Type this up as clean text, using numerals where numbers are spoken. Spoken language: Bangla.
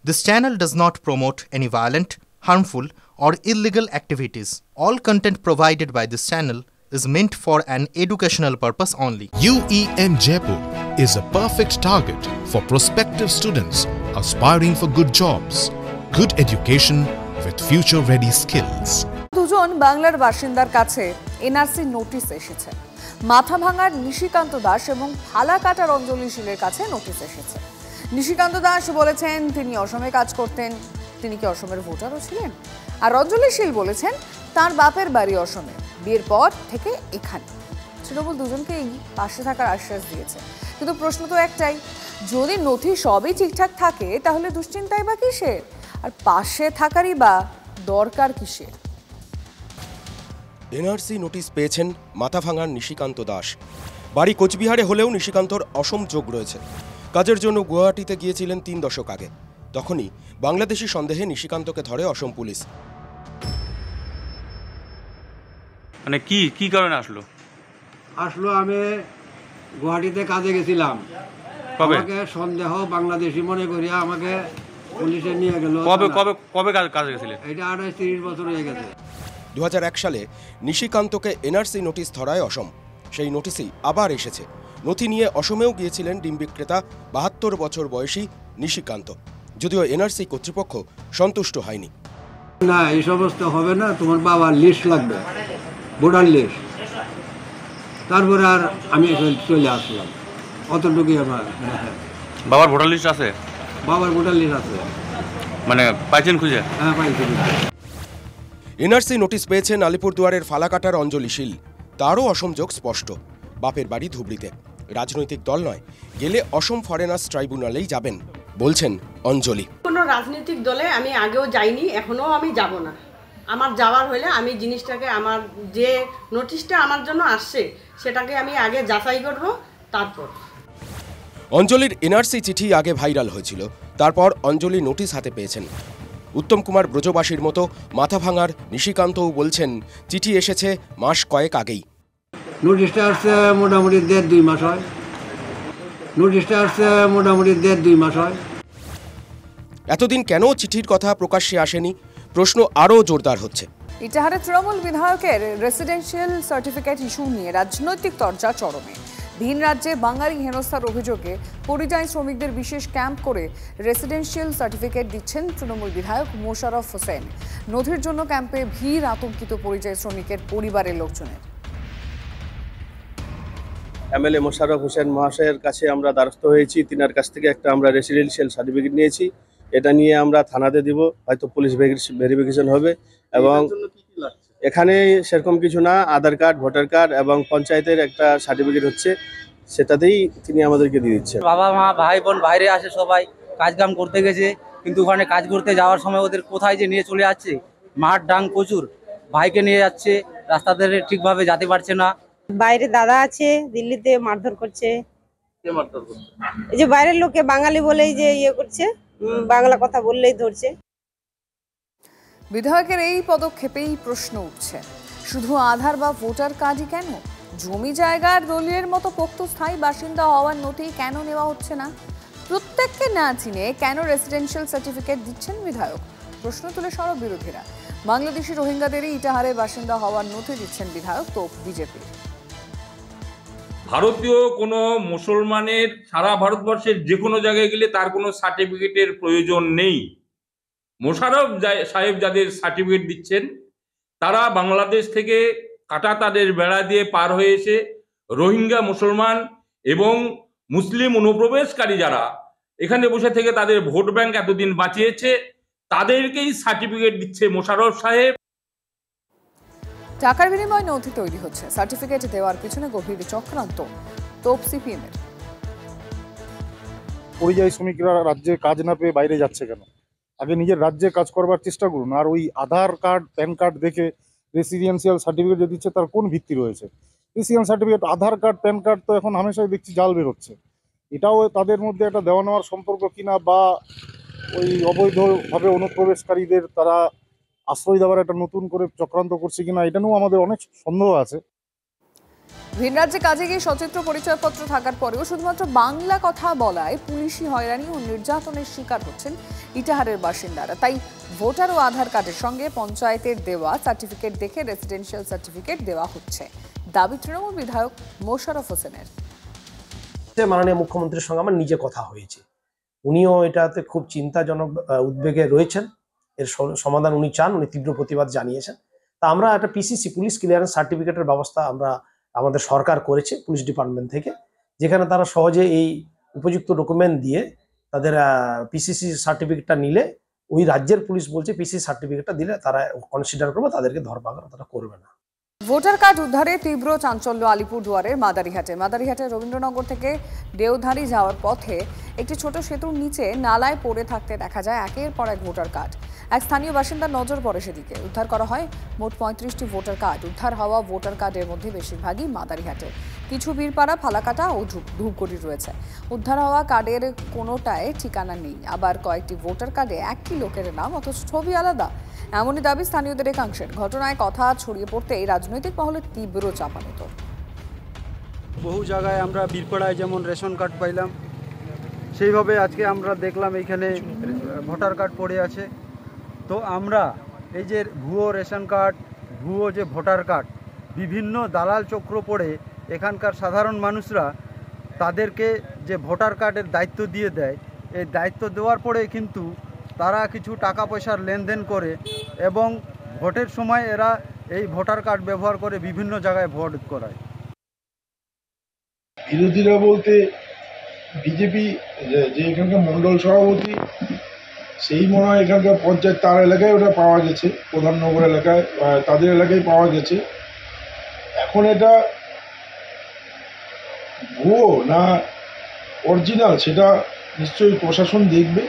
This channel does not promote any violent, harmful, or illegal activities. All content provided by this channel is meant for an educational purpose only. UEN Jaipur is a perfect target for prospective students aspiring for good jobs, good education with future-ready skills. দুজন বাংলার বাসিন্দার কাছে এনআরসি নোটিশ এসেছে। মাথাভাঙার নিশিকান্ত দাস এবং ফালাকাটার অঞ্জলি শীলের কাছে নোটিশ এসেছে। নিশিকান্ত দাস বলেছেন তিনি অসমে কাজ করতেন, তিনি কি অসমের ভোটারও ছিলেন? আর অঞ্জলি শীল বলেছেন তার বাপের বাড়ি অসমে, বিয়ের পর থেকে এখানে। তৃণমূল দুজনকেই পাশে থাকার আশ্বাস দিয়েছে, কিন্তু প্রশ্ন তো একটাই, যদি নথি সবই ঠিকঠাক থাকে তাহলে দুশ্চিন্তাই বা কিসের, আর পাশে থাকারই বা দরকার কিসের? এনআরসি নোটিশ পেয়েছেন মাথাভাঙার নিশিকান্ত দাস। বাড়ি কোচবিহারে হলেও নিশিকান্তর অসম যোগ রয়েছে। কাজের জন্য গুয়াহাটিতে গিয়েছিলেন 3 দশক আগে। তখনই বাংলাদেশি সন্দেহে নিশিকান্তকে ধরে অসম পুলিশ। মানে কি কারণে আসলো? আমি গুয়াহাটিতে কাজে গেছিলাম। আমাকে সন্দেহ বাংলাদেশি মনে করিয়া আমাকে পুলিশে নিয়ে গেল। কবে কাজে গেছিলেন? এটা 28-30 বছর হয়ে গেছে। 2001 সালে নিশিকান্তকে এনআরসি নোটিশ ধরায় অসম। সেই নোটিশই আবার এসেছে। নথি নিয়ে অসমেও গিয়েছিলেন ডিম বিক্রেতা 72 বছর বয়সী নিশিকান্ত। যদিও এনআরসি কর্তৃপক্ষ সন্তুষ্ট হয়নি। না, এই সমস্ত হবে না, তোমার বাবার লিস্ট লাগবে, ভোটার লিস্ট। তারপরে আর আমি চলে আসলাম, অতটুকুই আমার। বাবার ভোটার লিস্ট আছে? বাবার ভোটার লিস্ট আছে। মানে পাইছেন খুঁজে? হ্যাঁ, পাইছি। এনআরসি নোটিশ পেয়েছেন আলিপুরদুয়ারের ফালাকাটার অঞ্জলি শীল। তারও অসম যোগ স্পষ্ট। বাপের বাড়ি ধুবড়িতে। রাজনৈতিক দল নয়, গেলে অসম ফরেনার্স ট্রাইব্যুনালেই যাবেন বলছেন অঞ্জলি। কোনো রাজনৈতিক দলে আমি আগেও যাইনি, এখনো আমি যাব না। আমার যাওয়ার হলে আমি জিনিসটাকে, আমার যে নোটিশটা আমার জন্য আসছে সেটাকে আমি আগে যাচাই করব, তারপর। অঞ্জলির এনআরসি চিঠি আগে ভাইরাল হয়েছিল, তারপর অঞ্জলি নোটিশ হাতে পেয়েছেন। উত্তম কুমার ব্রজবাসীর মতো মাথাভাঙার নিশিকান্তও বলছেন চিঠি এসেছে মাস কয়েক আগেই। নোটিশটা আসছে মোটামুটি 1.5-2 মাস হয়। এতদিন কেন চিঠির কথা প্রকাশ্যে আসেনি, প্রশ্ন আরও জোরদার হচ্ছে। ইটাহারে তৃণমূল বিধায়কের রেসিডেন্সিয়াল সার্টিফিকেট ইস্যু নিয়ে রাজনৈতিক চর্চা চরমে। ভিন রাজ্যে বাঙালি হেনস্থার অভিযোগে পরিযায়ী শ্রমিকদের বিশেষ ক্যাম্প করে রেসিডেন্সিয়াল সার্টিফিকেট দিচ্ছেন তৃণমূল বিধায়ক মোশাররফ হোসেন। নথির জন্য ক্যাম্পে ভিড় আতঙ্কিত পরিযায়ী শ্রমিকের পরিবারের লোকজনের। এমএলএ মোশাররফ হোসেন মহাশয়ের কাছে আমরা দ্বারস্থ হয়েছি। তিনার কাছ থেকে একটা আমরা রেসিডেন্সিয়াল সার্টিফিকেট নিয়েছি। এটা নিয়ে আমরা থানাতে দিব, হয়তো পুলিশ ভেরিফিকেশন হবে। এবং এখানে সেরকম কিছু না, আধার কার্ড, ভোটার কার্ড এবং পঞ্চায়েতের একটা সার্টিফিকেট হচ্ছে, সেটাতেই তিনি আমাদেরকে দিয়ে দিচ্ছেন। বাবা মা ভাই বোন বাইরে আসে, সবাই কাজ কাম করতে গেছে, কিন্তু ওখানে কাজ করতে যাওয়ার সময় ওদের কোথায় যে নিয়ে চলে যাচ্ছে, মাঠ ডাং প্রচুর, ভাইকে নিয়ে যাচ্ছে, রাস্তাতে ঠিকভাবে যেতে পারছে না। বাইরে দাদা আছে, দিল্লিতে মারধর করছে। এই যে বাইরের লোকে বাঙালি বলেই যে ইয়ে করছে, বাংলা কথা বললেই ধরছে। বিধায়কের এই পদক্ষেপেই প্রশ্ন উঠছে, শুধু আধার বা ভোটার কার্ডই কেন, জমি জায়গার দলিলের মতো পোক্ত স্থায়ী বাসিন্দা হওয়ার নথি কেন নেওয়া হচ্ছে না? প্রত্যেককে না চিনে কেন রেসিডেন্সিয়াল সার্টিফিকেট দিচ্ছেন বিধায়ক? প্রশ্ন তুলে সরব বিরোধীরা। বাংলাদেশি রোহিঙ্গাদেরই ইটাহারে বাসিন্দা হওয়ার নথি দিচ্ছেন বিধায়ক, তো বিজেপি। ভারতীয় কোনো মুসলমানের সারা ভারতবর্ষের যে কোনো জায়গায় গেলে তার কোনো সার্টিফিকেটের প্রয়োজন নেই। মোশাররফ সাহেব যাদের সার্টিফিকেট দিচ্ছেন তারা বাংলাদেশ থেকে কাটা তাদের বেড়া দিয়ে পার হয়ে এসে রোহিঙ্গা মুসলমান এবং মুসলিম অনুপ্রবেশকারী যারা এখানে বসে থেকে তাদের ভোট ব্যাংক এতদিন বাঁচিয়েছে, তাদেরকেই সার্টিফিকেট দিচ্ছে মোশাররফ সাহেব। টাকার বিনিময়ে নথি তৈরি হচ্ছে, সার্টিফিকেট দেওয়ার পিছনে গভীর চক্রান্ত, তোপ সিপিএমের। পরিযায়ী শ্রমিকরা রাজ্যে কাজ না পেয়ে বাইরে যাচ্ছে কেন? আগে নিজের রাজ্যে কাজ করবার চেষ্টা করুন। আর ওই আধার কার্ড, প্যান কার্ড দেখে রেসিডেন্সিয়াল সার্টিফিকেট যে দিচ্ছে তার কোন ভিত্তি রয়েছে? রেসিডেন্সিয়াল সার্টিফিকেট, আধার কার্ড, প্যান কার্ড তো এখন হামেশাই দেখছি জাল বেরোচ্ছে। এটাও তাদের মধ্যে একটা দেওয়া নেওয়ার সম্পর্ক কিনা, বা ওই অবৈধভাবে অনুপ্রবেশকারীদের তারা আশ্রয় দেওয়ার একটা নতুন করে চক্রান্ত করছে কিনা, এটা নিয়েও আমাদের অনেক সন্দেহ আছে। ভিন রাজ্যে কাজে গিয়ে সচিত্র পরিচয়পত্র থাকার পরেও শুধুমাত্র বাংলা কথা বলায় পুলিশি হয়রানি ও নির্যাতনের শিকার হচ্ছেন ইটাহারের বাসিন্দারা। তাই ভোটার ও আধার কার্ডের সঙ্গে পঞ্চায়েতের দেওয়া সার্টিফিকেট দেখে রেসিডেন্সিয়াল সার্টিফিকেট দেওয়া হচ্ছে, দাবি তৃণমূল বিধায়ক মোশাররফ হোসেনের। মাননীয় মুখ্যমন্ত্রীর সঙ্গে আমার নিজে কথা হয়েছে, উনিও এটাতে খুব চিন্তাজনক উদ্বেগে রয়েছেন। এর সমাধান উনি চান, উনি তীব্র প্রতিবাদ জানিয়েছেন। তা আমরা একটা পিসিসি পুলিশ ক্লিয়ারেন্স সার্টিফিকেটের ব্যবস্থা আমরা আমাদের সরকার করেছে পুলিশ ডিপার্টমেন্ট থেকে, যেখানে তারা সহজে এই উপযুক্ত ডকুমেন্ট দিয়ে তাদের পিসিসি সার্টিফিকেটটা নিলে ওই রাজ্যের পুলিশ বলছে পিসিসি সার্টিফিকেটটা দিলে তারা কনসিডার করবে, তাদেরকে ধরপাকড় তারা করবে না। ভোটার কার্ড উদ্ধারে তীব্র চাঞ্চল্য আলিপুরদুয়ারের মাদারিহাটে রবীন্দ্রনগর থেকে দেওধারী যাওয়ার পথে একটি ছোট সেতুর নিচে নালায় পড়ে থাকতে দেখা যায় একের পর এক ভোটার কার্ড। এক স্থানীয় বাসিন্দার নজর পড়ে সেদিকে। উদ্ধার করা হয় মোট 35টি ভোটার কার্ড। উদ্ধার হওয়া ভোটার কার্ডের মধ্যে বেশিরভাগই মাদারিহাটের, কিছু বীরপাড়া, ফালাকাটা ও ধূপগুড়ি রয়েছে। উদ্ধার হওয়া কার্ডের কোনোটায় ঠিকানা নেই, আবার কয়েকটি ভোটার কার্ডে একই লোকের নাম অথচ ছবি আলাদা, এমনই দাবি স্থানীয়দের একাংশের। ঘটনায় কথা ছড়িয়ে পড়তে এই রাজনৈতিক মহলে তীব্র চাপানোতর। বহু জায়গায় আমরা বীরপাড়ায় যেমন রেশন কার্ড পাইলাম, সেইভাবে আজকে আমরা দেখলাম এইখানে ভোটার কার্ড পড়ে আছে। তো আমরা এই যে ভুয়ো রেশন কার্ড, ভুয়ো যে ভোটার কার্ড, বিভিন্ন দালাল চক্র পড়ে এখানকার সাধারণ মানুষরা তাদেরকে যে ভোটার কার্ডের দায়িত্ব দিয়ে দেয়, এই দায়িত্ব দেওয়ার পরে কিন্তু তারা কিছু টাকা পয়সার লেনদেন করে এবং ভোটের সময় এরা এই ভোটার কার্ড ব্যবহার করে বিভিন্ন জায়গায় ভোট করায়। বিরোধীরা বলতে বিজেপি যে এখানকার মণ্ডল সভাপতি, সেই মনে হয় এখানকার পঞ্চায়েত তার এলাকায় ওটা পাওয়া গেছে, প্রধাননগর এলাকায় তাদের এলাকায় পাওয়া গেছে। এখন এটা ভুয়ো না অরিজিনাল সেটা নিশ্চয়ই প্রশাসন দেখবে।